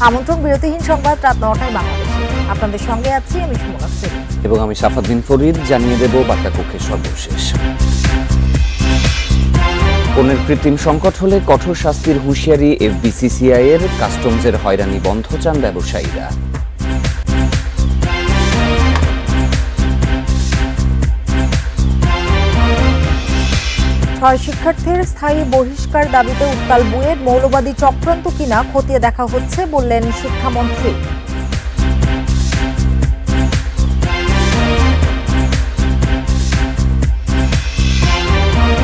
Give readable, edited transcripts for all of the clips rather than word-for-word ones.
আমন্ত্রণ বিরতিহীন সংবাদ রাত ৯টায় বাংলাদেশে। আপনাদের সঙ্গে আছি আমি সুমনা সেন এবং আমি সাফাদ্দিন ফরিদ। জানিয়ে দেব বার্তা কক্ষের সর্বশেষ। পণ্যের কৃত্রিম সংকট হলে কঠোর শাস্তির হুঁশিয়ারি এফবিসিসিআই এর। কাস্টমসের হয়রানি বন্ধ চান ব্যবসায়ীরা। ছয় শিক্ষার্থীর স্থায়ী বহিষ্কার দাবিতে উত্তাল বুয়েট। মৌলবাদী চক্রান্ত কিনা খতিয়ে দেখা হচ্ছে বললেন শিক্ষামন্ত্রী।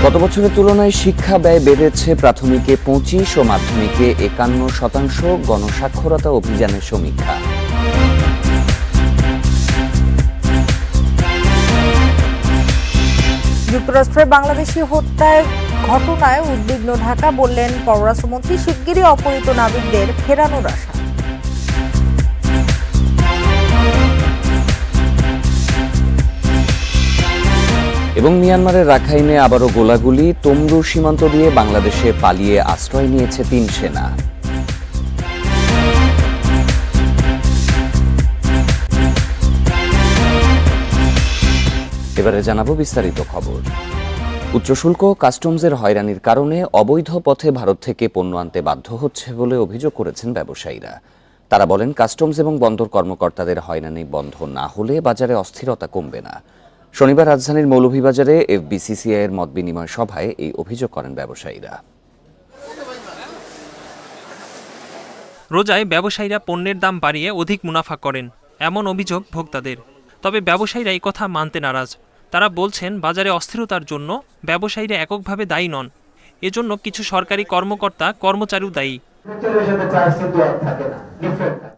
গত বছরের তুলনায় শিক্ষা ব্যয় বেড়েছে। প্রাথমিকে ২৫ ও মাধ্যমিকে ৫১%। গণসাক্ষরতা অভিযানের সমীক্ষা। যুক্তরাষ্ট্রে বাংলাদেশি হত্যার ঘটনায় উদ্বিগ্ন ঢাকা, বললেন পররাষ্ট্রমন্ত্রী। শিগগিরই অপহৃত নাবিকদের ফেরানোর আশা। এবং মিয়ানমারের রাখাইনে আবারও গোলাগুলি। তমরু সীমান্ত দিয়ে বাংলাদেশে পালিয়ে আশ্রয় নিয়েছে ৩ সেনা। এবারে জানাবো বিস্তারিত খবর। উচ্চ শুল্ক কাস্টমসের হয়রানির কারণে অবৈধ পথে ভারত থেকে পণ্য আনতে বাধ্য হচ্ছে বলে অভিযোগ করেছেন ব্যবসায়ীরা। তারা বলেন, কাস্টমস এবং বন্দর কর্মকর্তাদের হয়রানি বন্ধ না হলে বাজারে অস্থিরতা কমবে না। শনিবার রাজধানীর মৌলভীবাজারে এফবিসিসিআই এর মত বিনিময় সভায় এই অভিযোগ করেন ব্যবসায়ীরা। রোজায় ব্যবসায়ীরা পণ্যের দাম বাড়িয়ে অধিক মুনাফা করেন, এমন অভিযোগ ভোক্তাদের। তবে ব্যবসায়ীরা এই কথা মানতে নারাজ। তারা বলছেন, বাজারে অস্থিরতার জন্য ব্যবসায়ীরা এককভাবে দায়ী নন। এজন্য কিছু সরকারি কর্মকর্তা কর্মচারীও দায়ী।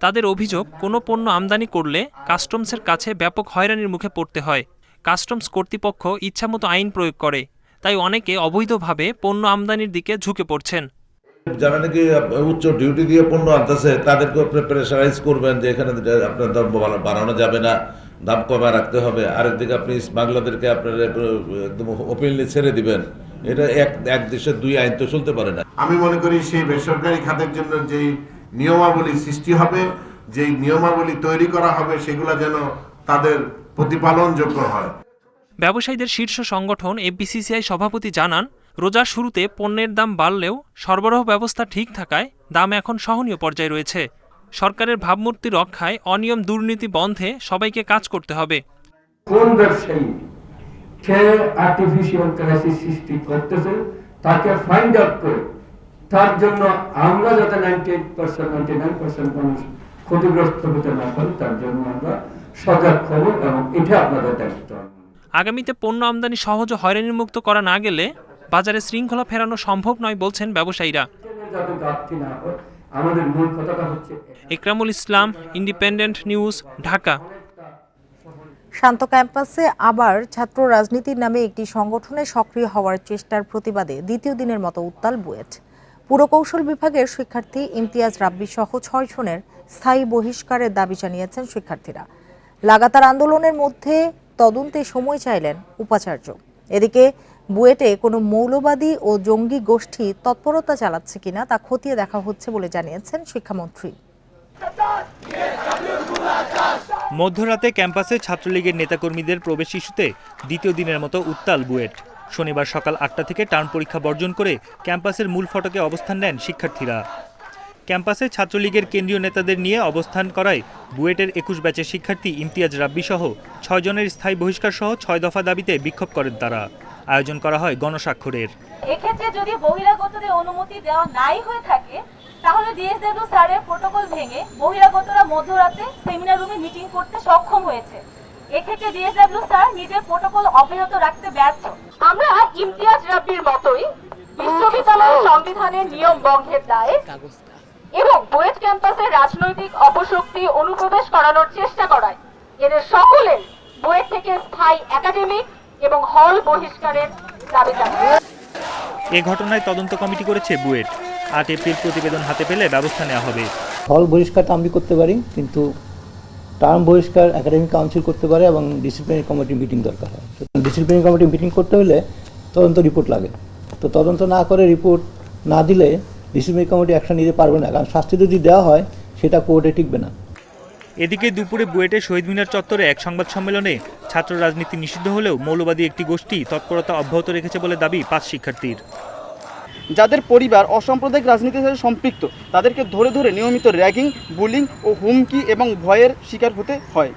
তাদের অভিযোগ, কোনো পণ্য আমদানি করলে কাস্টমসের কাছে ব্যাপক হয়রানির মুখে পড়তে হয়। কাস্টমস কর্তৃপক্ষ ইচ্ছামতো আইন প্রয়োগ করে, তাই অনেকে অবৈধভাবে পণ্য আমদানির দিকে ঝুঁকে পড়ছেন। যারা নাকি উচ্চ ডিউটি দিয়ে পণ্য আনতেছে তাদেরকে আপনি প্রেশারাইজ করবেন যে এখানে আপনার দাম বাড়ানো যাবে না, দাম কমে রাখতে হবে। আরেকদিকে আপনি স্মাগলারদেরকে আপনার একদম ওপেনলি ছেড়ে দিবেন। এটা এক দেশের দুই আইন তো চলতে পারে না। আমি মনে করি সেই বেসরকারি খাতের জন্য যেই নিয়মাবলী সৃষ্টি হবে, যেই নিয়মাবলী তৈরি করা হবে, সেগুলো যেন তাদের প্রতিপালনযোগ্য হয়। ব্যবসায়ীদের শীর্ষ সংগঠন এফবিসিসিআই সভাপতি জানান, রোজার শুরুতে পণ্যের দাম বাড়লেও সরবরাহ ব্যবস্থা ঠিক থাকায় দাম এখন সহনীয় পর্যায়ে রয়েছে। সরকারের ভাবমূর্তি রক্ষায় অনিয়ম দুর্নীতি বন্ধে সবাইকে কাজ করতে হবে। কোন ব্যবসায়ী সে আর্টিফিশিয়াল ক্রাইসিস সৃষ্টি করতেছে তাকে ফাইন্ড আউট করে তার জন্য আমরা যাতে 99% মানুষ ক্ষতিগ্রস্ত হতে না পারি তার জন্য আমরা সজাগ হব এবং এটা আপনাদের দায়িত্ব। আগামীতে পণ্য আমদানি সহজ ও হয়রানির মুক্ত করা না গেলে বাজারে শৃঙ্খলা ফেরানো সম্ভব নয় বলছেন ব্যবসায়ীরা। আমাদের মূল কথাটা হচ্ছে ইকরামুল ইসলাম, ইন্ডিপেন্ডেন্ট নিউজ, ঢাকা। শান্ত ক্যাম্পাসে আবার ছাত্র রাজনীতির নামে একটি সংগঠনে সক্রিয় হওয়ার চেষ্টার প্রতিবাদে দ্বিতীয় দিনের মতো উত্তাল বুয়েট। পুরকৌশল বিভাগের শিক্ষার্থী ইমতিয়াজ রাব্বি সহ ৬ জনের স্থায়ী বহিষ্কারের দাবি জানিয়েছেন শিক্ষার্থীরা। লাগাতার আন্দোলনের মধ্যে তদন্তে সময় চাইলেন উপাচার্য। এদিকে বুয়েটে কোনো মৌলবাদী ও জঙ্গি গোষ্ঠী তৎপরতা চালাচ্ছে কিনা তা খতিয়ে দেখা হচ্ছে বলে জানিয়েছেন শিক্ষামন্ত্রী। মধ্যরাতে ক্যাম্পাসে ছাত্রলীগের নেতাকর্মীদের প্রবেশ ইস্যুতে দ্বিতীয় দিনের মতো উত্তাল বুয়েট। শনিবার সকাল ৮টা থেকে টার্ম পরীক্ষা বর্জন করে ক্যাম্পাসের মূল ফটকে অবস্থান নেন শিক্ষার্থীরা। ক্যাম্পাসে ছাত্রলীগের কেন্দ্রীয় নেতাদের নিয়ে অবস্থান করায় বুয়েটের ২১ ব্যাচের শিক্ষার্থী ইমতিয়াজ রাব্বি সহ ৬ জনের স্থায়ী বহিষ্কার সহ ৬ দফা দাবিতে বিক্ষোভ করেন তারা। আয়োজন করা হয় গণস্বাক্ষরের। এক্ষেত্রে যদি বহিরাগতদের অনুমতি দেওয়া নাই হয়ে থাকে তাহলে ডিএসডব্লিউ স্যারের প্রটোকল ভেঙে বহিরাগতরা মধ্যরাতে সেমিনার রুমে মিটিং করতে সক্ষম হয়েছে। এক্ষেত্রে ডিএসডব্লিউ স্যার নিজের প্রটোকল অব্যাহত রাখতে ব্যর্থ। আমরা ইমতিয়াজ রাব্বির মতোই বিশ্ববিদ্যালয়ের সংবিধানের নিয়ম ভঙ্গের দায়ে এবং বুয়েট ক্যাম্পাসের রাজনৈতিক অপশক্তি অনুপ্রবেশ করানোর চেষ্টা করায় এদের সকলের বুয়েট থেকে স্থায়ী একাডেমিক এবং হল বহিষ্কারের দাবি জানাই। এ ঘটনায় তদন্ত কমিটি করেছে বুয়েট। ৮ এপ্রিল প্রতিবেদন হাতে পেলে ব্যবস্থা নেওয়া হবে। হল বহিষ্কারটা আমি করতে পারি, কিন্তু টার্ম বহিষ্কার একাডেমিক কাউন্সিল করতে পারে এবং ডিসিপ্লিনারি কমিটি মিটিং দরকার হয়। ডিসিপ্লিনারি কমিটি মিটিং করতে হলে তদন্ত রিপোর্ট লাগে। তো তদন্ত না করে রিপোর্ট না দিলে ডিসিপ্লিনারি কমিটি অ্যাকশন নিতে পারবে না, কারণ শাস্তি যদি দেওয়া হয় সেটা কোর্টে টিকবে না। এদিকে দুপুরে বুয়েটের শহীদ মিনার চত্বরে এক সংবাদ সম্মেলনে ছাত্র রাজনীতি নিষিদ্ধ হলেও মৌলবাদী একটি গোষ্ঠী তৎপরতা অব্যাহত রেখেছে বলে দাবি 5 শিক্ষার্থীর। যাদের পরিবার অসাম্প্রদায়িক রাজনীতির সাথে সম্পৃক্ত তাদেরকে ধরে ধরে নিয়মিত র্যাগিং, বুলিং ও হুমকি এবং ভয়ের শিকার হতে হয়।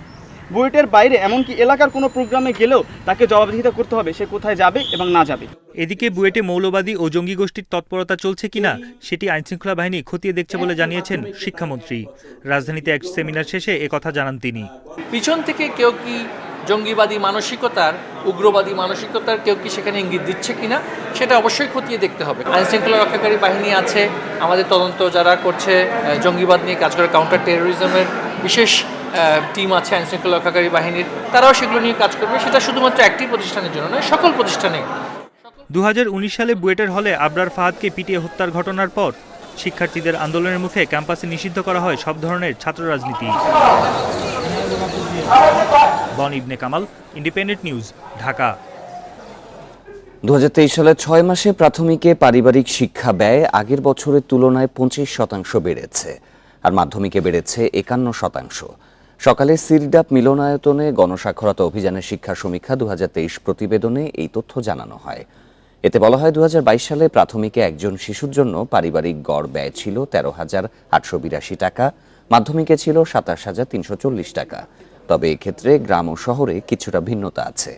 বুয়েটের বাইরে এমনকি এলাকার কোনো প্রোগ্রামে গেলেও তাকে জবাবদিহিতা করতে হবে সে কোথায় যাবে এবং না যাবে। এদিকে বুয়েটে মৌলবাদী ও জঙ্গি গোষ্ঠীর তৎপরতা চলছে কিনা সেটি আইনশৃঙ্খলা বাহিনী খতিয়ে দেখছে বলে জানিয়েছেন শিক্ষামন্ত্রী। রাজধানীতে এক সেমিনার শেষে একথা জানান তিনি। পিছন থেকে কেউ কি জঙ্গিবাদী মানসিকতার, উগ্রবাদী মানসিকতার কেউ কি সেখানে ইঙ্গিত দিচ্ছে কিনা সেটা অবশ্যই খতিয়ে দেখতে হবে। আইনশৃঙ্খলা রক্ষাকারী বাহিনী আছে, আমাদের তদন্ত যারা করছে জঙ্গিবাদ নিয়ে কাজ করে, কাউন্টার টেরোরিজমের বিশেষ টিম আছে আইনশৃঙ্খলা রক্ষাকারী বাহিনীর, তারাও সেগুলো নিয়ে কাজ করবে। সেটা শুধুমাত্র একটি প্রতিষ্ঠানের জন্য নয়, সকল প্রতিষ্ঠানে। 2019 সালে বুয়েটের হলে আবরার ফাহাদকে পিটিয়ে হত্যার ঘটনার পর শিক্ষার্থীদের আন্দোলনের মুখে ক্যাম্পাসে নিষিদ্ধ করা হয় সব ধরনের ছাত্র রাজনীতি। বন ইবনে কামাল, ইন্ডিপেন্ডেন্ট নিউজ, ঢাকা। 2023 সালে 6 মাসে প্রাথমিকে পারিবারিক শিক্ষা ব্যয় আগের বছরের তুলনায় 25% বেড়েছে, আর মাধ্যমিকে বেড়েছে 51%। সকালে সিরডাপ মিলনায়তনে গণসাক্ষরতা অভিযানের শিক্ষা সমীক্ষা 2023 প্রতিবেদনে এই তথ্য জানানো হয়। এতে বলা হয় 2022 সালে প্রাথমিকে একজন শিশুর জন্য পারিবারিক গড় ব্যয় ছিল 13,882 টাকা, মাধ্যমিকে ছিল 27,340 টাকা। তবে এক্ষেত্রে গ্রাম ও শহরে কিছুটা ভিন্নতা আছে।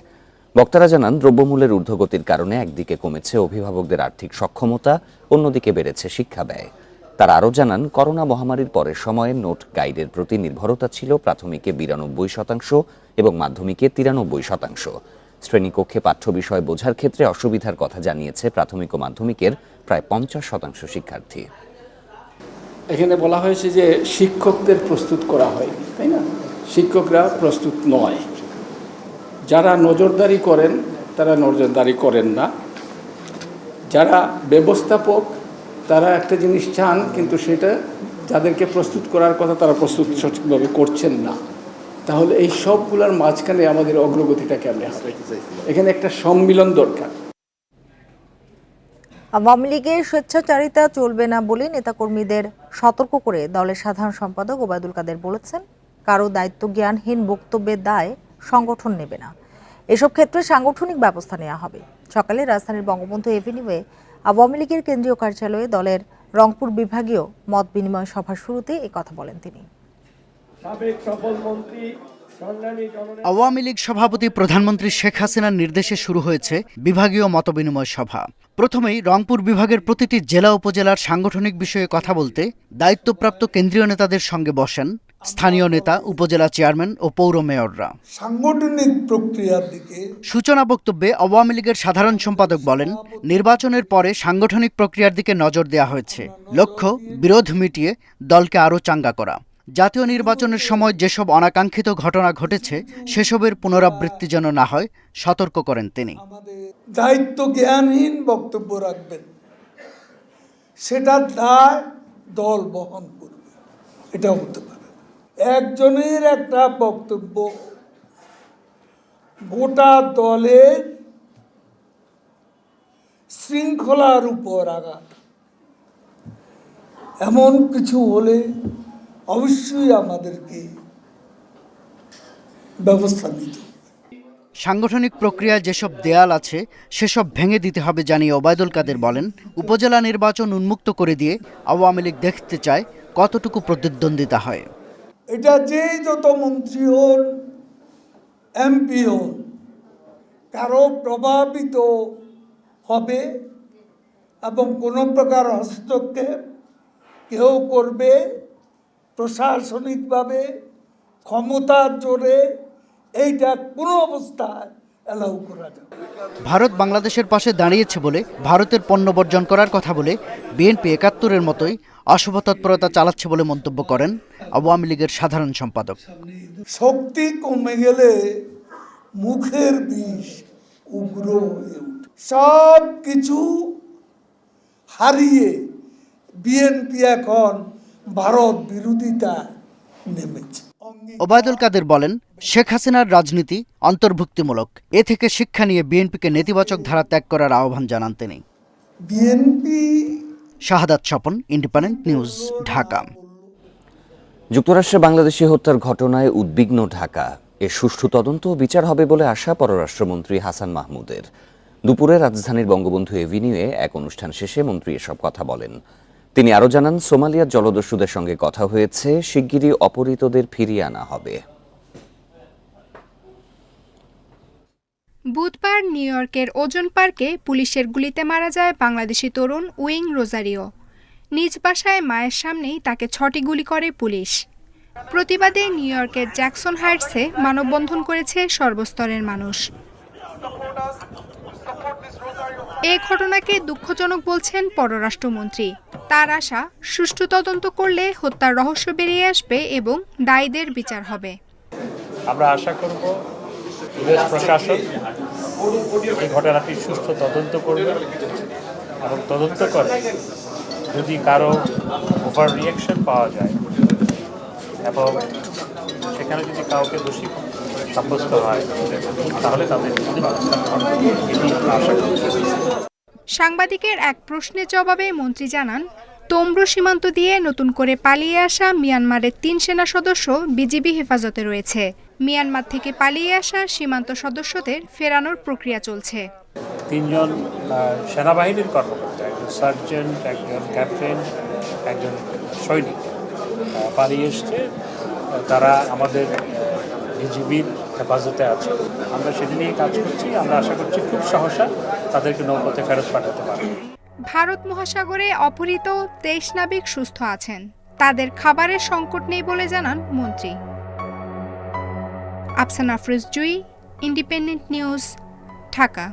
বক্তারা জানান, দ্রব্যমূল্যের ঊর্ধ্বগতির কারণে একদিকে কমেছে অভিভাবকদের আর্থিক সক্ষমতা, অন্যদিকে বেড়েছে শিক্ষা ব্যয়। তারা আরও জানান, করোনা মহামারীর পরের সময়ে নোট গাইডের প্রতি নির্ভরতা ছিল প্রাথমিকে 92% এবং মাধ্যমিকে 93%। শ্রেণীকক্ষে পাঠ্য বিষয় বোঝার ক্ষেত্রে অসুবিধার কথা জানিয়েছে প্রাথমিক ও মাধ্যমিকের প্রায় 50% শিক্ষার্থী। এখানে বলা হয়েছে যে শিক্ষকদের প্রস্তুত করা হয়নি, তাই না? শিক্ষকরা প্রস্তুত নয়। যারা নজরদারি করেন তারা নজরদারি করেন না। যারা ব্যবস্থাপক তারা একটা জিনিস চান, কিন্তু সেটা যাদেরকে প্রস্তুত করার কথা তারা প্রস্তুত সঠিকভাবে করছেন না। তাহলে এই সবগুলোর মাঝখানে আমাদের অগ্রগতিটা কেমনে হবে? এখানে একটা সম্মিলন দরকার। আওয়ামী লীগের স্বেচ্ছাচারিতা চলবে না বলে নেতাকর্মীদের সতর্ক করে দলের সাধারণ সম্পাদক ওবায়দুল কাদের বলেছেন, কারো দায়িত্ব জ্ঞানহীন বক্তব্যের দায় সংগঠন নেবে না। এসব ক্ষেত্রে সাংগঠনিক ব্যবস্থা নেওয়া হবে। সকালে রাজধানীর বঙ্গবন্ধু এভিনিউয়ে আওয়ামী লীগের কেন্দ্রীয় কার্যালয়ে দলের রংপুর বিভাগীয় মত বিনিময় সভার শুরুতে একথা বলেন তিনি। আওয়ামী লীগ সভাপতি প্রধানমন্ত্রী শেখ হাসিনার নির্দেশে শুরু হয়েছে বিভাগীয় মতবিনিময় সভা। প্রথমেই রংপুর বিভাগের প্রতিটি জেলা উপজেলার সাংগঠনিক বিষয়ে কথা বলতে দায়িত্বপ্রাপ্ত কেন্দ্রীয় নেতাদের সঙ্গে বসেন স্থানীয় নেতা, উপজেলা চেয়ারম্যান ও পৌর মেয়ররা। সাংগঠনিক প্রক্রিয়ার দিকে সূচনা বক্তব্যে আওয়ামী লীগের সাধারণ সম্পাদক বলেন, নির্বাচনের পরে সাংগঠনিক প্রক্রিয়ার দিকে নজর দেওয়া হয়েছে। লক্ষ্য বিরোধ মিটিয়ে দলকে আরও চাঙ্গা করা। জাতীয় নির্বাচনের সময় যেসব অনাকাঙ্ক্ষিত ঘটনা ঘটেছে সেসবের পুনরাবৃত্তি যেন না হয় সতর্ক করেন তিনি। দায়িত্ব জ্ঞানহীন বক্তব্য রাখবেন, সেটা দায় দল বহন করবে, এটা হতে পারে। একজনের একটা বক্তব্য গোটা দলের শৃঙ্খলার উপর আঘাত, এমন কিছু হলে অবশ্যই আমাদেরকে ব্যবস্থা নিতে হবে। সাংগঠনিক প্রক্রিয়ায় যেসব দেয়াল আছে সেসব ভেঙে দিতে হবে জানিয়ে ওবায়দুল কাদের বলেন, উপজেলা নির্বাচন উন্মুক্ত করে দিয়ে আওয়ামী লীগ দেখতে চায় কতটুকু প্রতিদ্বন্দ্বিতা হয়। এটা যে যত মন্ত্রী হন, এমপি হন, কারো প্রভাবিত হবে এবং কোনো প্রকার হস্তক্ষেপ কেউ করবে প্রশাসনিকভাবে ক্ষমতার জোরে, এইটা কোনো অবস্থায় অ্যালাউ করা যাবে। ভারত বাংলাদেশের পাশে দাঁড়িয়েছে বলে ভারতের পণ্য বর্জন করার কথা বলে বিএনপি ৭১-এর মতোই অশুভ তৎপরতা চালাচ্ছে বলে মন্তব্য করেন আওয়ামী লীগের সাধারণ সম্পাদক। শক্তি কমে গেলে মুখের বিষ উগ্র হয়ে ওঠে। সব কিছু হারিয়ে বিএনপি এখন ভারত বিরোধিতা নেমেছে। ওবায়দুল কাদের বলেন, শেখ হাসিনার রাজনীতি অন্তর্ভুক্তিমূলক। এ থেকে শিক্ষা নিয়ে বিএনপিকে নেতিবাচক ধারা ত্যাগ করার আহ্বান জানান তিনি। বিএনপি শাহাদাত স্বপন, ইন্ডিপেন্ডেন্ট নিউজ, ঢাকা। যুক্তরাষ্ট্রে বাংলাদেশি হত্যার ঘটনায় উদ্বিগ্ন ঢাকা। এর সুষ্ঠু তদন্ত ও বিচার হবে বলে আশা পররাষ্ট্রমন্ত্রী হাসান মাহমুদের। দুপুরে রাজধানীর বঙ্গবন্ধু এভিনিউয়ে এক অনুষ্ঠান শেষে মন্ত্রী এসব কথা বলেন। তিনি আরও জানান, সোমালিয়ার জলদস্যুদের সঙ্গে কথা হয়েছে, শিগগিরই অপহৃতদের ফিরিয়ে আনা হবে। বুধবার নিউ ইয়র্কের ওজন পার্কে পুলিশের গুলিতে মারা যায় বাংলাদেশি তরুণ উইং রোজারিও। নিজ বাসায় মায়ের সামনেই তাকে 6টি গুলি করে পুলিশ। প্রতিবাদে নিউ ইয়র্কের জ্যাকসন হাইটসে মানববন্ধন করেছে সর্বস্তরের মানুষ। এই ঘটনাকে দুঃখজনক বলছেন পররাষ্ট্রমন্ত্রী। তার আশা, সুষ্ঠু তদন্ত করলে হত্যার রহস্য বেরিয়ে আসবে এবং দায়ীদের বিচার হবে। আমরা আশা করব ইউএস প্রশাসন এই ঘটনাটির সুষ্ঠু তদন্ত করবে এবং তদন্ত করে যদি কারো ওভার রিয়াকশন পাওয়া যায় এবং সেখানে যদি কাউকে দোষী সাব্যস্ত হয় তাহলে তাদের বিরুদ্ধে ব্যবস্থা নেওয়া হবে, এটি আমরা আশা করি। সাংবাদিকের এক প্রশ্নের জবাবে মন্ত্রী জানান, তমব্রু সীমান্ত দিয়ে নতুন করে পালিয়ে আসা মিয়ানমারের 3 সেনা সদস্য বিজিবি হেফাজতে রয়েছে। মিয়ানমার থেকে পালিয়ে আসা সীমান্ত সদস্যদের ফেরানোর প্রক্রিয়া চলছে। 3 জন সেনাবাহিনীর কর্মকর্তা, একজন সার্জেন্ট, একজন ক্যাপ্টেন, একজন সৈনিক পালিয়ে এসছে। তারা আমাদের বিজিবির হেফাজতে আছে। আমরা সেদিনেই কাজ করছি। আমরা আশা করছি খুব সহসা তাদেরকে নৌপথে ফেরত পাঠাতে পারব। ভারত মহাসাগরে অপহৃত 23 নাবিক সুস্থ আছেন। তাদের খাবারের সংকট নেই বলে জানান মন্ত্রী। আফসানা আফরোজ জুই, ইন্ডিপেন্ডেন্ট নিউজ, ঢাকা।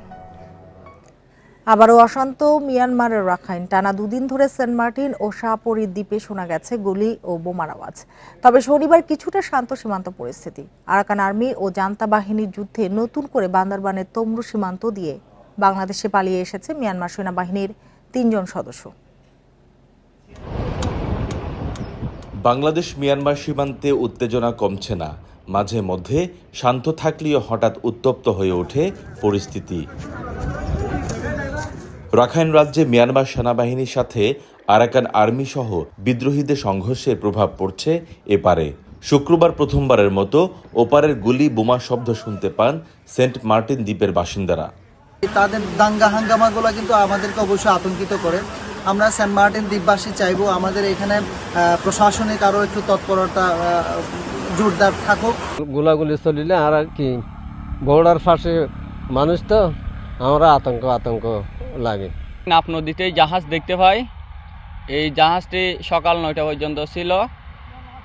আবারও অশান্ত মিয়ানমারের রাখাইন। টানা 2 দিন ধরে সেন্ট মার্টিন ও শাহপরী দ্বীপে শোনা গেছে গুলি ও বোমার আওয়াজ। তবে শনিবার কিছুটা শান্ত সীমান্ত পরিস্থিতি। আরাকান আর্মি ও জান্তা বাহিনীর যুদ্ধে নতুন করে বান্দরবানের তমব্রু সীমান্ত দিয়ে বাংলাদেশে পালিয়ে এসেছে মিয়ানমার সেনাবাহিনীর 3 জন সদস্য। বাংলাদেশ মিয়ানমার সীমান্তে উত্তেজনা কমছে না। মাঝে মধ্যে শান্ত থাকলেও হঠাৎ উত্তপ্ত হয়ে ওঠে পরিস্থিতি। রাখাইন রাজ্যে মিয়ানমার সেনাবাহিনীর সাথে আরাকান আর্মি সহ বিদ্রোহীদের সংঘর্ষের প্রভাব পড়ছে এপারে। শুক্রবার প্রথমবারের মতো ওপারের গুলি বোমা শব্দ শুনতে পান সেন্ট মার্টিন দ্বীপের বাসিন্দারা। তাদের দাঙ্গা হাঙ্গামাগুলো কিন্তু আমাদেরকে অবশ্যই আতঙ্কিত করে। আমরা সেন্ট মার্টিন দ্বীপবাসী চাইবো আমাদের এখানে প্রশাসনিক আরও একটু তৎপরতা জোরদার থাকুক। গোলাগুলি চলিলে আর কি বর্ডার পাশে মানুষ তো আমরা আতঙ্ক লাগে। নাফ নদীতেই জাহাজ দেখতে পাই। এই জাহাজটি সকাল 9টা পর্যন্ত ছিল।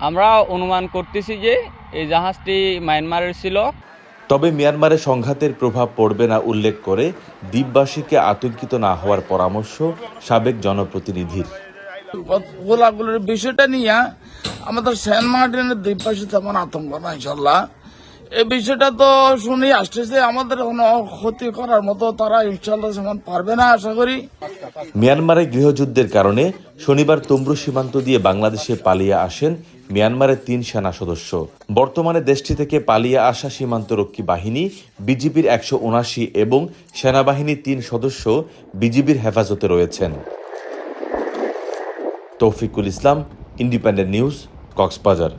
আমরা অনুমান করতেছি যে এই জাহাজটি মায়ানমারের ছিল। তবে মিয়ানমারে সংঘাতের প্রভাব পড়বে না উল্লেখ করে দ্বীপবাসীকে আতঙ্কিত না হওয়ার পরামর্শ সাবেক জনপ্রতিনিধির। গোলাগুলির বিষয়টা নিয়ে আমাদের সেন্ট মার্টিনের দ্বীপবাসী তেমন আতঙ্ক না, ইনশাল্লাহ। এই বিষয়টা তো শুনি আসতেছে, আমাদের কোনো ক্ষতি করার মতো তারা ইনশাল্লাহ সেমন পারবে না আশা করি। মিয়ানমারে গৃহযুদ্ধের কারণে শনিবার তমব্রু সীমান্ত দিয়ে বাংলাদেশে পালিয়ে আসেন মিয়ানমারের 3 সেনা সদস্য। বর্তমানে দেশটি থেকে পালিয়ে আসা সীমান্তরক্ষী বাহিনী বিজিবির 179 এবং সেনাবাহিনীর 3 সদস্য বিজিবির হেফাজতে রয়েছেন। তৌফিকুল ইসলাম, ইন্ডিপেন্ডেন্ট নিউজ, কক্সবাজার।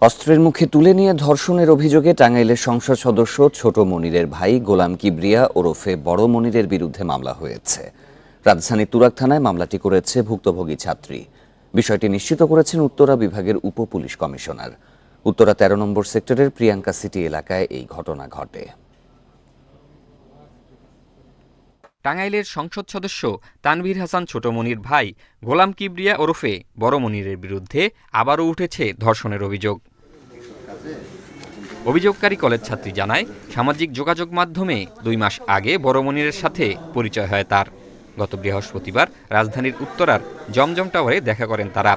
অস্ত্রের মুখে তুলে নিয়ে ধর্ষণের অভিযোগে টাঙ্গাইলের সংসদ সদস্য ছোট মনিরের ভাই গোলাম কিবরিয়া ওরফে বড় মনিরের বিরুদ্ধে মামলা হয়েছে। রাজধানীর তুরাগ থানায় মামলাটি করেছে ভুক্তভোগী ছাত্রী। বিষয়টি নিশ্চিত করেছেন উত্তরা বিভাগের উপ পুলিশ কমিশনার। উত্তরা 13 নম্বর সেক্টরের প্রিয়াঙ্কা সিটি এলাকায় এই ঘটনা ঘটে। টাঙ্গাইলের সংসদ সদস্য তানভীর হাসান ছোট মনির ভাই গোলাম কিবরিয়া ওরফে বড় মনিরের বিরুদ্ধে আবারও উঠেছে ধর্ষণের অভিযোগ। অভিযোগকারী কলেজ ছাত্রী জানায়, সামাজিক যোগাযোগ মাধ্যমে 2 মাস আগে বড় মনিরের সাথে পরিচয় হয় তার। গত বৃহস্পতিবার রাজধানীর উত্তরার জমজম টাওয়ারে দেখা করেন তারা।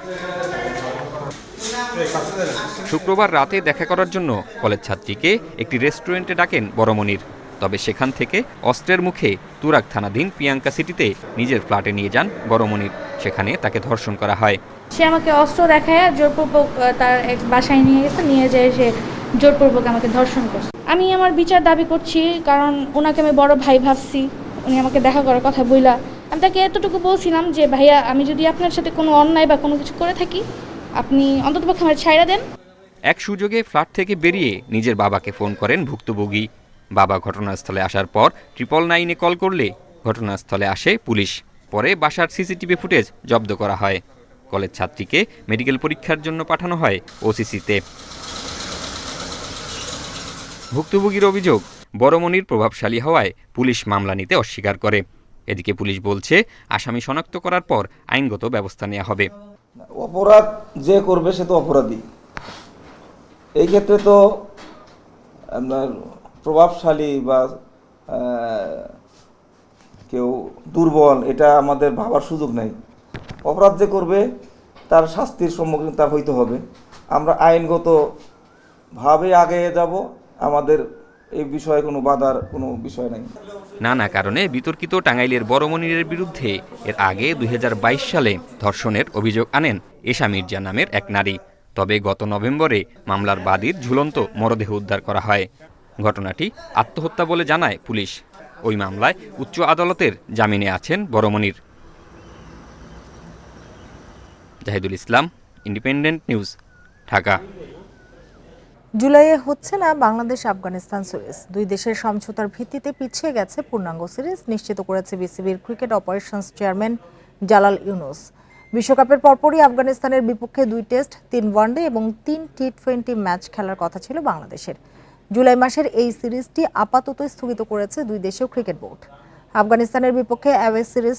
শুক্রবার রাতে দেখা করার জন্য কলেজ ছাত্রীকে একটি রেস্টুরেন্টে ডাকেন বড় মনির। তবে সেখান থেকে অস্ত্রের মুখে তুরাগ থানাধীন প্রিয়াঙ্কা সিটিতে নিজের ফ্ল্যাটে নিয়ে যান বড় মনির। সেখানে তাকে ধর্ষণ করা হয়। সে আমাকে অস্ত্র দেখায় জোরপূর্বক তার এক বাসায় নিয়ে গেছে, নিয়ে যায় সে জোরপূর্বক আমাকে ধর্ষণ করছে। আমি আমার বিচার দাবি করছি, কারণ ওনাকে আমি বড় ভাই ভাবছি। উনি আমাকে দেখা করার কথা বইলা আমি তাকে এতটুকু বলছিলাম যে ভাইয়া, আমি যদি আপনার সাথে কোনো অন্যায় বা কোনো কিছু করে থাকি আপনি অন্ততপক্ষে আমার ছাইড়া দেন। এক সুযোগে ফ্ল্যাট থেকে বেরিয়ে নিজের বাবাকে ফোন করেন ভুক্তভোগী। বাবা ঘটনাস্থলে আসার পর 999-এ কল করলে ঘটনাস্থলে আসে পুলিশ। পরে বাসার সিসিটিভি ফুটেজ জব্দ করা হয়। কলেজ ছাত্রীকে মেডিকেল পরীক্ষার জন্য পাঠানো হয় ওসিসিতে। ভুক্তভোগীর অভিযোগ, বড়মনির প্রভাবশালী হওয়ায় পুলিশ মামলা নিতে অস্বীকার করে। এদিকে পুলিশ বলছে আসামি শনাক্ত করার পর আইনগত ব্যবস্থা নেওয়া হবে। অপরাধ যে করবে সে তো অপরাধী। এই ক্ষেত্রে তো আপনার প্রভাবশালী বা কেউ দুর্বল এটা আমাদের ভাবার সুযোগ নেই। অপরাধ যে করবে তার শাস্তির সম্মুখীন তার হইতে হবে। আমরা আইনগতভাবে আগে যাব, আমাদের এই বিষয়ে কোনো বাধার কোনো বিষয় নেই। নানা কারণে বিতর্কিত টাঙ্গাইলের বড়মনিরের বিরুদ্ধে এর আগে 2022 সালে ধর্ষণের অভিযোগ আনেন এশা মির্জা নামের এক নারী। তবে গত নভেম্বরে মামলার বাদীর ঝুলন্ত মরদেহ উদ্ধার করা হয়। ঘটনাটি আত্মহত্যা বলে জানায় পুলিশ। ওই মামলায় উচ্চ আদালতের জামিনে আছেন বড়মনির। জাহিদুল ইসলাম, ইন্ডিপেন্ডেন্ট নিউজ, ঢাকা। জুলাইয়ে হচ্ছে না বাংলাদেশ আফগানিস্তান সিরিজ। দুই দেশের সমঝোতার ভিত্তিতে পিছিয়ে গেছে পূর্ণাঙ্গ সিরিজ, নিশ্চিত করেছে বিসিবির cricket operations chairman Jalal Yunus. বিশ্বকাপের পরপরই আফগানিস্তানের বিপক্ষে 2 টেস্ট, 3 ওয়ানডে এবং 3 টি20 ম্যাচ খেলার কথা ছিল বাংলাদেশের। জুলাই মাসের এই সিরিজটি আপাতত স্থগিত করেছে দুই দেশীয় ক্রিকেট বোর্ড। আফগানিস্তানের বিপক্ষে অ্যাওয়ে সিরিজ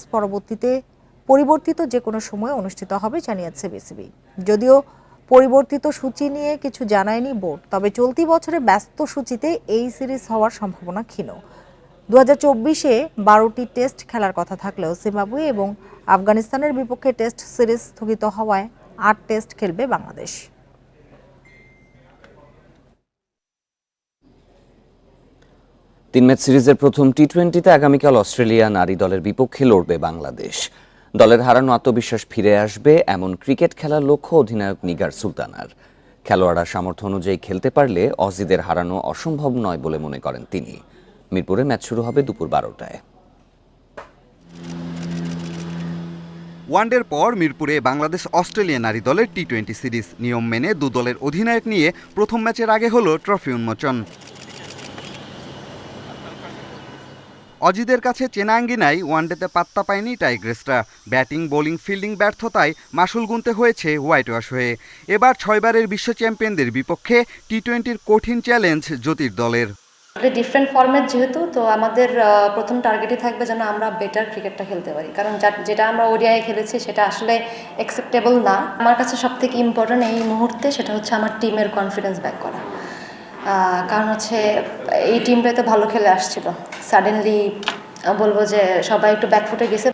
পরিবর্তিত যে কোনো সময় অনুষ্ঠিত হবে জানিয়েছে বিসিবি। যদিও পরিবর্তিত সূচি নিয়ে কিছু জানায়নি বোর্ড, তবে চলতি বছরে ব্যস্ত সূচিতে এই সিরিজ হওয়ার সম্ভাবনা ক্ষীণ। 2024-এ 12টি টেস্ট খেলার কথা থাকলেও জিম্বাবুয়ে এবং আফগানিস্তানের বিপক্ষে টেস্ট সিরিজ স্থগিত হওয়ায় 8 টেস্ট খেলবে বাংলাদেশ। 3 ম্যাচ সিরিজের প্রথম টি20-তে আগামীকাল অস্ট্রেলিয়া নারী দলের বিপক্ষে লড়বে বাংলাদেশ। দলের হারানো আত্মবিশ্বাস ফিরে আসবে এমন ক্রিকেট খেলার লক্ষ্য অধিনায়ক নিগার সুলতানার। খেলোয়াড়রা সামর্থ্য অনুযায়ী খেলতে পারলে অজিদের হারানো অসম্ভব নয় বলে মনে করেন তিনি। মিরপুরে ম্যাচ শুরু হবে দুপুর 12টায়। ওয়ানডের পর মিরপুরে বাংলাদেশ অস্ট্রেলিয়া নারী দলের টি20 সিরিজ। নিয়ম মেনে দু দলের অধিনায়ক নিয়ে প্রথম ম্যাচের আগে হলো ট্রফি উন্মোচন। অজিদের কাছে চেনা আঙ্গিনায় ওয়ানডেতে পাত্তা পায়নি টাইগ্রেসরা। ব্যাটিং, বোলিং, ফিল্ডিং ব্যর্থতায় মাসুল গুনতে হয়েছে হোয়াইট ওয়াশ হয়ে। এবার 6 বারের বিশ্ব চ্যাম্পিয়নদের বিপক্ষে টি20-র কঠিন চ্যালেঞ্জ জ্যোতির দলের। ডিফারেন্ট ফরম্যাট যেহেতু, তো আমাদের প্রথম টার্গেটই থাকবে যেন আমরা বেটার ক্রিকেটটা খেলতে পারি, কারণ যেটা আমরা ওডিআই খেলেছি সেটা আসলে অ্যাকসেপ্টেবল না। আমার কাছে সবথেকে ইম্পর্টেন্ট এই মুহূর্তে সেটা হচ্ছে আমার টিমের কনফিডেন্স ব্যাক করা। কারণ হচ্ছে এই টিমটাতে ভালো খেলে আসছিল, সাডেনলি বলবো যে সবাই একটু ব্যাকফুটে গেছে।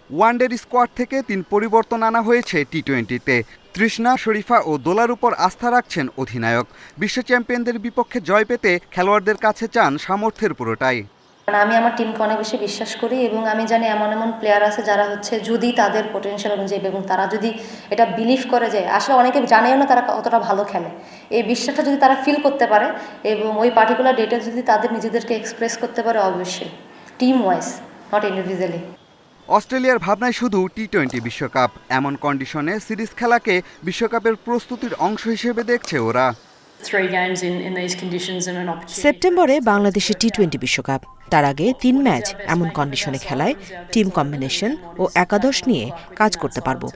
ওয়ানডের স্কোয়াড থেকে 3 পরিবর্তন আনা হয়েছে টি20-তে। তৃষ্ণা, শরীফা ও দোলার উপর আস্থা রাখছেন অধিনায়ক। বিশ্ব চ্যাম্পিয়নদের বিপক্ষে জয় পেতে খেলোয়াড়দের কাছে চান সামর্থ্যের পুরোটাই। আমি আমার টিমকে অনেক বেশি বিশ্বাস করি এবং আমি জানি এমন এমন প্লেয়ার আছে যারা হচ্ছে যদি তাদের পোটেনশিয়াল অনুযায়ী এবং তারা যদি এটা বিলিভ করে যে আসলে অনেকে জানেও না তারা কতটা ভালো খেলে, এই বিশ্বাসটা যদি তারা ফিল করতে পারে এবং ওই পার্টিকুলার ডেটে যদি তাদের নিজেদেরকে এক্সপ্রেস করতে পারে, অবশ্যই টিম ওয়াইজ, নট ইন্ডিভিজুয়ালি। অস্ট্রেলিয়ার ভাবনায় শুধু টি20 বিশ্বকাপ। এমন কন্ডিশনে সিরিজ খেলাকে বিশ্বকাপের প্রস্তুতির অংশ হিসেবে দেখছে ওরা। সেপ্টেম্বরে বাংলাদেশের টি20 বিশ্বকাপ, তার আগে 3 ম্যাচ এমন কন্ডিশনে খেলায় টিম কম্বিনেশন ও একাদশ নিয়ে কাজ করতে পারবো।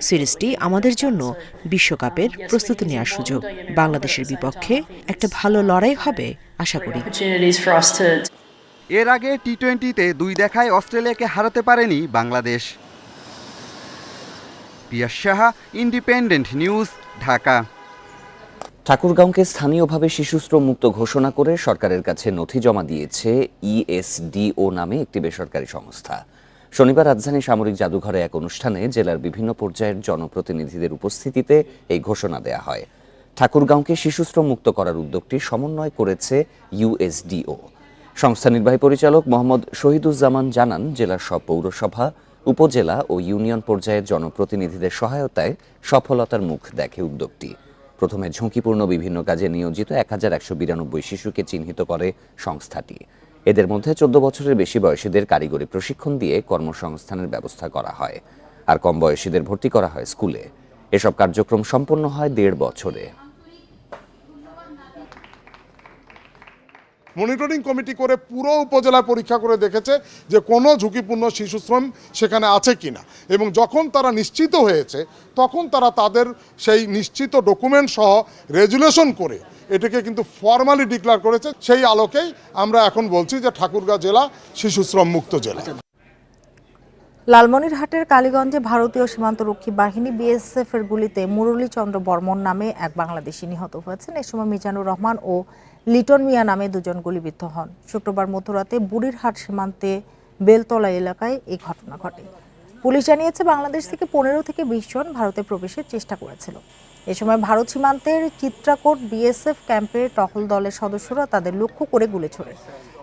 সিরিজটি আমাদের জন্য বিশ্বকাপের প্রস্তুতি নেওয়ার সুযোগ। বাংলাদেশের বিপক্ষে একটা ভালো লড়াই হবে আশা করি। এর আগে টি20-তে 2 দেখায় অস্ট্রেলিয়াকে হারাতে পারেনি বাংলাদেশ। পিয়াস সাহা, ইন্ডিপেন্ডেন্ট নিউজ, ঢাকা। ঠাকুরগাঁওকে স্থানীয়ভাবে শিশুশ্রম মুক্ত ঘোষণা করে সরকারের কাছে নথি জমা দিয়েছে ইএসডিও নামে একটি বেসরকারি সংস্থা। শনিবার রাজধানী সামরিক জাদুঘরে এক অনুষ্ঠানে জেলার বিভিন্ন পর্যায়ের জনপ্রতিনিধিদের উপস্থিতিতে এই ঘোষণা দেয়া হয়। ঠাকুরগাঁওকে শিশুশ্রম মুক্ত করার উদ্যোগটি সমন্বয় করেছে ইউএসডিও। সংস্থা নির্বাহী পরিচালক মোহাম্মদ শহীদুজ্জামান জানান, জেলার সব পৌরসভা, উপজেলা ও ইউনিয়ন পর্যায়ের জনপ্রতিনিধিদের সহায়তায় সফলতার মুখ দেখে উদ্যোগটি। প্রথমে ঝুঁকিপূর্ণ বিভিন্ন কাজে নিয়োজিত 1192 শিশুকে চিহ্নিত করে সংস্থাটি। এদের মধ্যে 14 বছরের বেশি বয়সীদের কারিগরি প্রশিক্ষণ দিয়ে কর্মসংস্থানের ব্যবস্থা করা হয়, আর কম বয়সীদের ভর্তি করা হয় স্কুলে। এসব কার্যক্রম সম্পন্ন হয় 1.5 বছরে। মনিটরিং কমিটি করে পুরো উপজেলা পরীক্ষা করে দেখেছে যে কোনো ঝুঁকিপূর্ণ শিশুশ্রম সেখানে আছে কিনা, এবং যখন তারা নিশ্চিত হয়েছে তখন তারা তাদের সেই নিশ্চিত ডকুমেন্ট সহ রেজুলেশন করে এটাকে কিন্তু ফর্মালি ডিক্লেয়ার করেছে। সেই আলোকেই আমরা এখন বলছি যে ঠাকুরগাঁও জেলা শিশুশ্রম মুক্ত জেলা। লালমনিরহাটের কালীগঞ্জে ভারতীয় সীমান্তরক্ষী বাহিনী বিএসএফ এর গুলিতে মুরলীচন্দ্র বর্মন নামে এক বাংলাদেশি নিহত হয়েছেন। এ সময় মিজানুর রহমান ও লিটন মিয়া নামে দুজন গুলিবিদ্ধ হন। শুক্রবার মধ্যরাতে বুড়িরহাট সীমান্তে বেলতলা এলাকায় এই ঘটনা ঘটে। পুলিশ জানিয়েছে বাংলাদেশ থেকে 15 থেকে 20 জন ভারতে প্রবেশের চেষ্টা করেছিল। এ সময় ভারত সীমান্তের চিত্রাকোট বিএসএফ ক্যাম্পের টহল দলের সদস্যরা তাদের লক্ষ্য করে গুলি ছোড়ে।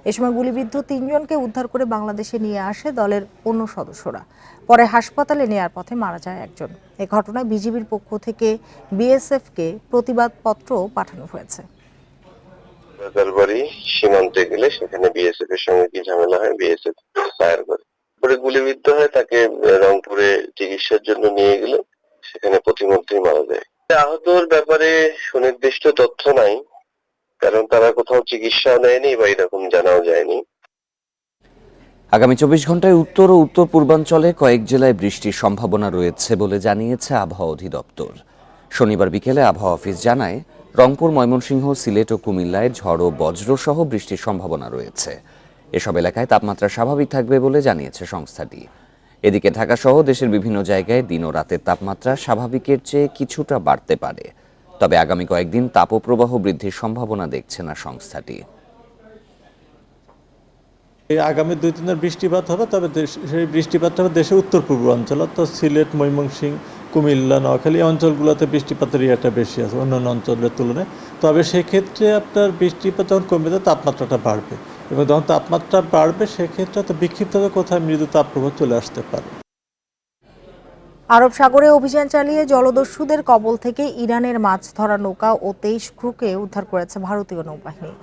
এ সময় গুলিবিদ্ধ 3 জনকে উদ্ধার করে বাংলাদেশে নিয়ে আসে দলের অন্য সদস্যরা। পরে হাসপাতালে নেয়ার পথে মারা যায় একজন। এ ঘটনায় বিজিবির পক্ষ থেকে বিএসএফকে প্রতিবাদপত্র পাঠানো হয়েছে। রাজারবাড়ি সীমান্তে গেলে সেখানে বিএসএফ এর সঙ্গে কি ঝামেলা হয়, বিএসএফ ফায়ার করে, পরে গুলিবিদ্ধ হয়। তাকে রংপুরে চিকিৎসার জন্য নিয়ে গেলে সেখানে প্রতিমধ্যেই মারা যায়। আহতর ব্যাপারে সুনির্দিষ্ট তথ্য নাই, কারণ তারা কোথাও চিকিৎসাও নেয়নি বা এরকম জানাও যায়নি। আগামী 24 ঘন্টায় উত্তর ও উত্তর পূর্বাঞ্চলে কয়েক জেলায় বৃষ্টির সম্ভাবনা রয়েছে বলে জানিয়েছে আবহাওয়া অধিদপ্তর। শনিবার বিকেলে আবহাওয়া অফিস জানায়, রংপুর, ময়মনসিংহ, সিলেট ও কুমিল্লায় ঝড় ও বজ্র সহ বৃষ্টির সম্ভাবনা রয়েছে। এসব এলাকায় তাপমাত্রা স্বাভাবিক থাকবে বলে জানিয়েছে সংস্থাটি। এদিকে ঢাকা সহ দেশের বিভিন্ন জায়গায় দিন ও রাতের তাপমাত্রা স্বাভাবিকের চেয়ে কিছুটা বাড়তে পারে। তবে আগামী কয়েকদিন তাপপ্রবাহ বৃদ্ধির সম্ভাবনা দেখছে না সংস্থাটি। আগামী 2-3 দিন বৃষ্টিপাত হবে, তবে সেই বৃষ্টিপাত হবে দেশের উত্তর পূর্বাঞ্চল, তো সিলেট, ময়মনসিংহ, কুমিল্লা, নোয়াখালী অঞ্চলগুলোতে বৃষ্টিপাতের ইয়েটা বেশি আছে অন্যান্য অঞ্চলের তুলনায়। তবে সেক্ষেত্রে আপনার বৃষ্টিপাত যখন কমবে তাপমাত্রাটা বাড়বে, এবং যখন তাপমাত্রা বাড়বে সেক্ষেত্রে তো বিক্ষিপ্তভাবে কোথায় মৃদু তাপপ্রবাহ চলে আসতে পারে। আরব সাগরে অভিযান চালিয়ে জলদস্যুদের কবল থেকে ইরানের মাছ ধরা নৌকা ও 23 ক্রুকে উদ্ধার করেছে ভারতীয় নৌবাহিনী।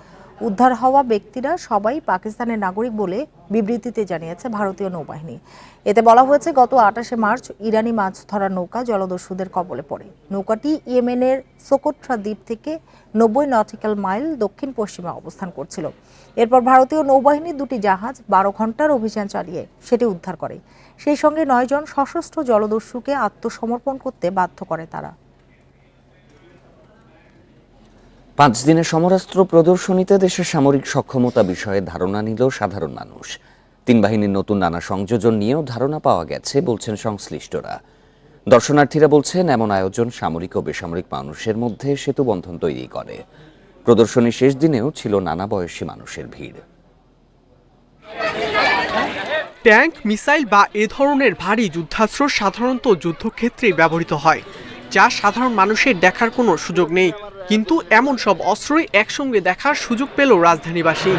উদ্ধার হওয়া ব্যক্তিরা সবাই পাকিস্তানের নাগরিক বলে বিবৃতিতে জানিয়েছে ভারতীয় নৌবাহিনী। এতে বলা হয়েছে, গত 28 মার্চ ইরানি মাছ ধরা নৌকা জলদস্যুদের কবলে পড়ে। নৌকাটি ইয়েমেনের সোকোট্রা দ্বীপ থেকে 90 নটিক্যাল মাইল দক্ষিণ পশ্চিমে অবস্থান করছিল। এরপর ভারতীয় নৌবাহিনী 2টি জাহাজ 12 ঘন্টার অভিযান চালিয়ে সেটি উদ্ধার করে। সেই সঙ্গে 9 জন সশস্ত্র জলদস্যুকে আত্মসমর্পণ করতে বাধ্য করে তারা। 5 দিনের সমরাস্ত্র প্রদর্শনীতে দেশের সামরিক সক্ষমতা বিষয়ে ধারণা নিল সাধারণ মানুষ। 3 বাহিনীর নতুন নানা সংযোজন নিয়েও ধারণা পাওয়া গেছে বলছেন সংশ্লিষ্টরা। দর্শনার্থীরা বলছেন, এমন আয়োজন সামরিক ও বেসামরিক মানুষের মধ্যে সেতুবন্ধন তৈরি করে। প্রদর্শনীর শেষ দিনেও ছিল নানা বয়সী মানুষের ভিড়। ট্যাঙ্ক, মিসাইল বা এ ধরনের ভারী যুদ্ধাস্ত্র সাধারণত যুদ্ধক্ষেত্রেই ব্যবহৃত হয়, যা সাধারণ মানুষের দেখার কোনো সুযোগ নেই। কিন্তু এমন সব অস্ত্রই একসঙ্গে দেখার সুযোগ পেল রাজধানীবাসী।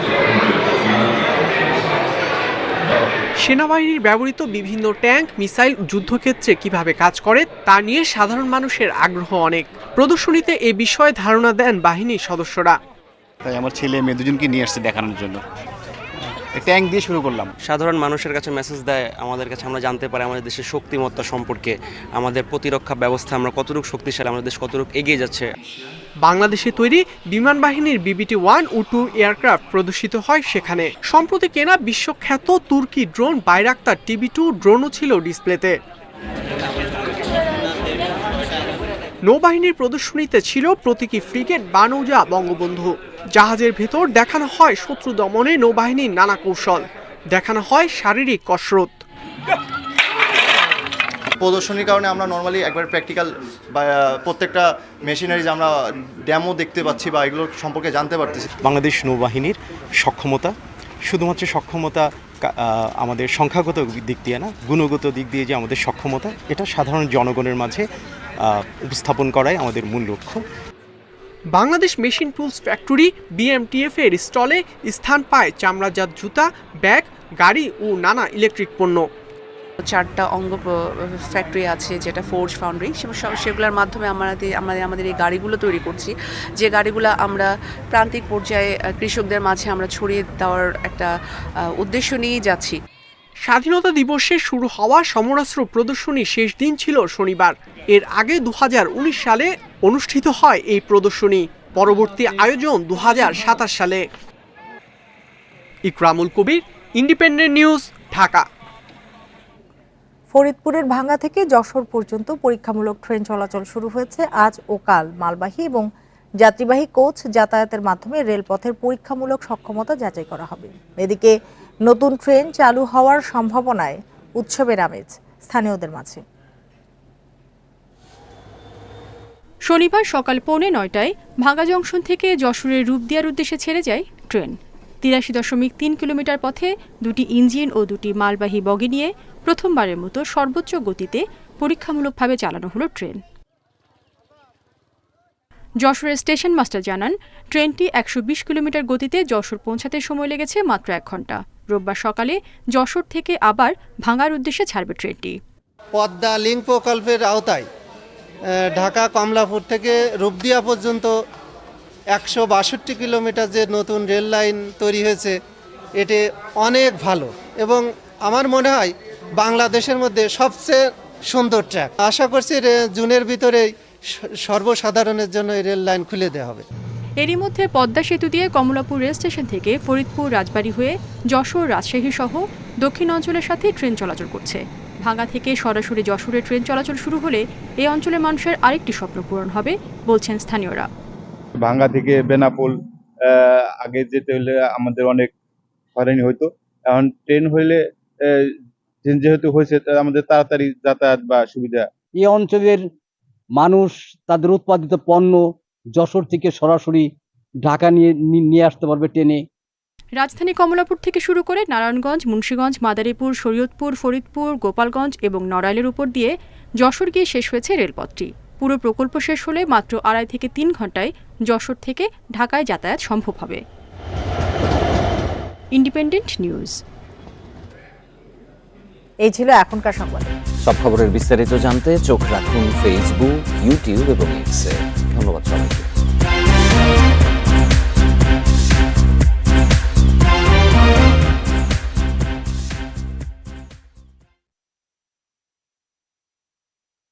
সেনাবাহিনীর ব্যবহৃত বিভিন্ন ট্যাঙ্ক, মিসাইল যুদ্ধক্ষেত্রে কিভাবে কাজ করে তা নিয়ে সাধারণ মানুষের আগ্রহ অনেক। প্রদর্শনীতে এ বিষয়ে ধারণা দেন বাহিনীর সদস্যরা। তাই আমার ছেলে মেয়ে দুজনকে নিয়ে আসছে দেখানোর জন্য। ট্যাঙ্ক দিয়ে শুরু করলাম। সাধারণ মানুষের কাছে মেসেজ দেয়, আমাদের কাছে আমরা জানতে পারি আমাদের দেশের শক্তিমত্তা সম্পর্কে, আমাদের প্রতিরক্ষা ব্যবস্থা আমরা কতটুকু শক্তিশালী, আমাদের দেশ কতটুকু এগিয়ে যাচ্ছে। বাংলাদেশে তৈরি বিমান বাহিনীর BBT-1 ও 2 এয়ারক্রাফট প্রদর্শিত হয় সেখানে। সম্প্রতি কেনা বিশ্বখ্যাত তুর্কি ড্রোন বাইরাক্তার TB2 ড্রোনও ছিল ডিসপ্লেতে। নৌবাহিনীর প্রদর্শনীতে ছিল প্রতীকী ফ্রিগেট বা নৌজা বঙ্গবন্ধু। জাহাজের ভেতর দেখানো হয় শত্রু দমনে নৌবাহিনীর নানা কৌশল, দেখানো হয় শারীরিক কসরত। প্রদর্শনীর কারণে আমরা নর্মালি একবার প্র্যাকটিক্যাল বা প্রত্যেকটা মেশিনারিজ আমরা ড্যামও দেখতে পাচ্ছি বা এগুলো সম্পর্কে জানতে পারতেছি। বাংলাদেশ নৌবাহিনীর সক্ষমতা শুধুমাত্র সক্ষমতা আমাদের সংখ্যাগত দিক দিয়ে না, গুণগত দিক দিয়ে যে আমাদের সক্ষমতা, এটা সাধারণ জনগণের মাঝে উপস্থাপন করাই আমাদের মূল লক্ষ্য। Bangladesh machine tools factory BMTF এর স্টলে স্থান পায় চামড়াজাত জুতা, ব্যাগ, গাড়ি ও নানা ইলেকট্রিক পণ্য। 4টা অঙ্গ ফ্যাক্টরি আছে, যেটা ফোর্জ, ফাউন্ডারি, সেগুলোর মাধ্যমে আমাদের এই গাড়িগুলো তৈরি করছি, যে গাড়িগুলো আমরা প্রান্তিক পর্যায়ে কৃষকদের মাঝে আমরা ছড়িয়ে দেওয়ার একটা উদ্দেশ্য নিয়ে যাচ্ছি। স্বাধীনতা দিবসে শুরু হওয়া সমরাস্ত্র প্রদর্শনী শেষ দিন ছিল শনিবার। এর আগে 2019 সালে অনুষ্ঠিত হয় এই প্রদর্শনী। পরবর্তী আয়োজন 2027 সালে। ইকরামুল কবির, ইন্ডিপেন্ডেন্ট নিউজ, ঢাকা। ফরিদপুরের ভাঙ্গা থেকে যশোর পর্যন্ত পরীক্ষামূলক ট্রেন চলাচল শুরু হয়েছে আজ ও কাল। মালবাহী এবং যাত্রীবাহী কোচ যাতায়াতের মাধ্যমে রেলপথের পরীক্ষামূলক সক্ষমতা যাচাই করা হবে। এদিকে নতুন ট্রেন চালু হওয়ার সম্ভাবনায় উৎসবের আমেজ স্থানীয়দের মাঝে। শনিবার সকাল 8:45টায় ভাঙ্গা জংশন থেকে যশোরের রূপদিয়ার উদ্দেশ্যে ছেড়ে যায় ট্রেন। 83.3 কিলোমিটার পথে দুটি ইঞ্জিন ও দুটি মালবাহী বগি নিয়ে প্রথমবারের মতো সর্বোচ্চ গতিতে পরীক্ষামূলকভাবে চালানো হলো ট্রেন। যশোরের স্টেশন মাস্টার জানান, ট্রেনটি 120 কিলোমিটার গতিতে যশোর পৌঁছাতে সময় লেগেছে মাত্র 1 ঘন্টা। রোববার সকালে যশোর থেকে আবার ভাঙ্গার উদ্দেশ্যে ছাড়বে ট্রেনটি। পদ্মা লিঙ্ক প্রকল্পের আওতায় ঢাকা কমলাপুর থেকে রূপদিয়া পর্যন্ত 162 কিলোমিটার যে নতুন রেল লাইন তৈরি হয়েছে, এটি অনেক ভালো এবং আমার মনে হয় বাংলাদেশের মধ্যে সবচেয়ে সুন্দর ট্র্যাক। আশা করছি জুনের ভিতরেই সর্বসাধারণের জন্য এই রেল লাইন খুলে দেওয়া হবে। এরই মধ্যে পদ্মা সেতু দিয়ে কমলাপুর রেল স্টেশন থেকে ফরিদপুর, রাজবাড়ী হয়ে যশোর, রাজশাহী সহ দক্ষিণ অঞ্চলের সাথে ট্রেন চলাচল করছে। ভাঙ্গা থেকে সরাসরি যশোরে ট্রেন চলাচল শুরু হলে এই অঞ্চলের মানুষের আরেকটি স্বপ্ন পূরণ হবে বলছেন স্থানীয়রা। ভাঙ্গা থেকে বেনাপোল আগে যেতে হলে আমাদের অনেক হয়রানি হতো, এখন ট্রেন হইলে যেহেতু হয়েছে আমাদের তাড়াতাড়ি যাতায়াত বা সুবিধা। এই অঞ্চলের মানুষ তাদের উৎপাদিত পণ্য যশোর থেকে সরাসরি ঢাকা নিয়ে আসতে পারবে ট্রেনে। রাজধানী কমলাপুর থেকে শুরু করে নারায়ণগঞ্জ, মুন্সিগঞ্জ, মাদারীপুর, শরীয়তপুর, ফরিদপুর, গোপালগঞ্জ এবং নড়াইলের উপর দিয়ে যশোর গিয়ে শেষ হয়েছে রেলপথটি। পুরো প্রকল্প শেষ হলে মাত্র 2.5 থেকে 3 ঘন্টায় যশোর থেকে ঢাকায় যাতায়াত সম্ভব হবে। Independent news. এই ছিল এখনকার সংবাদ। সব খবরের বিস্তারিত জানতে চোখ রাখুন ফেসবুক, ইউটিউব এবং এক্সে। ধন্যবাদ সবাইকে।